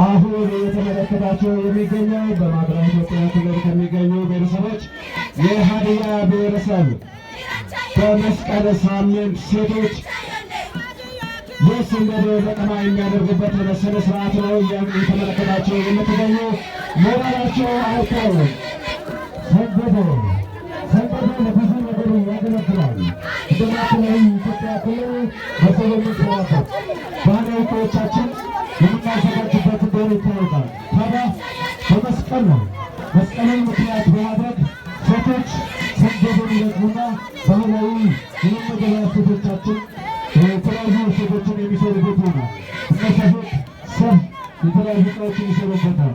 አሁን የተመለከታቸው የሚገኘው በማዕከላዊ ኢትዮጵያ ክልል ከሚገኙ ብሔረሰቦች የሀዲያ ብሔረሰብ በመስቀል ሳምንት ሴቶች የስንዴ ለቀማ የሚያደርጉበት ስነ ስርዓት ነው የተመለከታቸው የምትገኙ። ሞራላቸው አይተው ሰገዶ ለብዙ ነገሩ ያገለግላል። በማዕከላዊ ኢትዮጵያ ክልል በሰበሉ ስርዓቶች ባህላዊ እቃዎቻችን የምናዘጋጅበት እንደሆነ ይታወቃል። ታዲያ በመስቀል ነው። መስቀልን ምክንያት በማድረግ ሴቶች ሰገዶን ይለቅሙና ባህላዊ የመመገቢያ ሴቶቻችን የተለያዩ ሴቶችን የሚሰሩበት ይሆናል። እነሴቶች ሰብ የተለያዩ እቃዎችን ይሰሩበታል።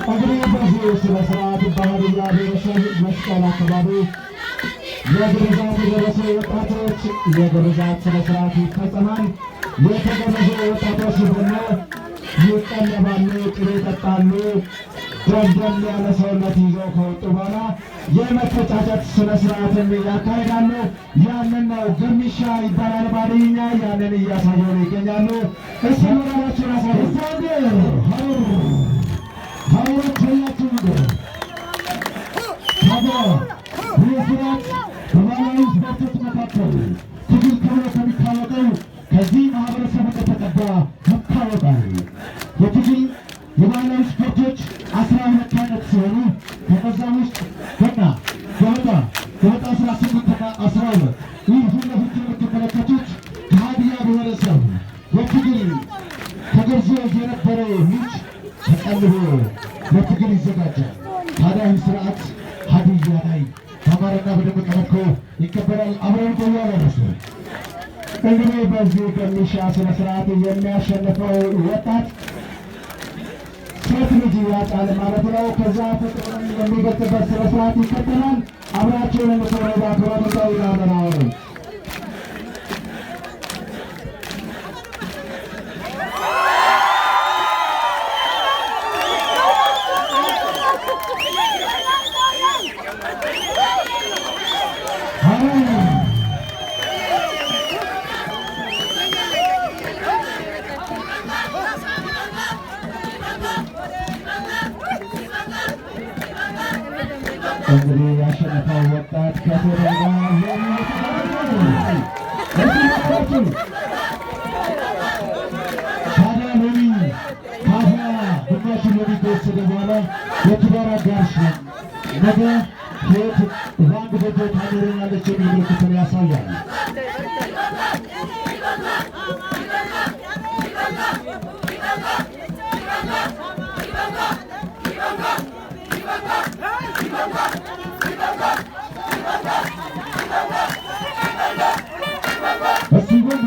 እንግዲህ በዚህ ስነ ስርዓት በሀዲያ ብሔረሰብ መስቀል አካባቢ የግርዛት የደረሱ ወጣቶች የግርዛት ስነ ስርዓት ይፈጸማል። የተገረዙ ወጣቶች ደግሞ ይቀለባሉ፣ ቅቤ ይጠጣሉ። ደምደም ያለ ሰውነት ይዘው ከወጡ በኋላ የመተጫጨት ስነ ስርዓትን ያካሂዳሉ። ያንን ነው ገሚሻ ይባላል በሀዲይኛ። ያንን እያሳየው ይገኛሉ። እስኪ ሞራላችሁን አሳዩ። ሀይሮች ያላችሁ ታዲያ ይህ ስርዓት በባህላዊ ስፖርቶች መካከል ትግል ተብሎ ከሚታወቀው ከዚህ ማህበረሰብ እንደተቀዳ ይታወቃል። የትግል የባህላዊ ስፖርቶች 12 አይነት ሲሆኑ ከነዛም ውስጥ ገና፣ ገበጣ 18ና 12 ይህ ፊት ለፊት የምትመለከቱት ከሀዲያ ብሔረሰብ የትግል ተገርዞ የነበረ ልጅ ተቀልቦ ለትግል ይዘጋጃል። ታዲያ ይህ ስርዓት ሀዲያ ላይ በአማረና በደመቀ መልኩ ይከበራል። አብረን ቆዩ አለነሱ። እንግዲህ በዚህ ገሚሻ ስነ ስርዓት የሚያሸንፈው ወጣት ሴት ልጅ ያጫል ማለት ነው። ከዛ ፍቅርን የሚገልጽበት ስነ ስርዓት ይከተላል። አብራቸውን የምትሆኑ በአክብሮት እንጠይቃለን። አሁን እንግዲህ ያሸነፈው ወጣት ከቴሌጋ ታዲያ ሎሚ ካፊያ ግማሽ ሎሚ ከወሰደ በኋላ የትዳር አጋርሽ ነገ ሕይወት በአንድ ጎጆ ታኖረኛለች የሚል ምልክትን ያሳያል። እስቲ ጎጆ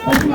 እስቲ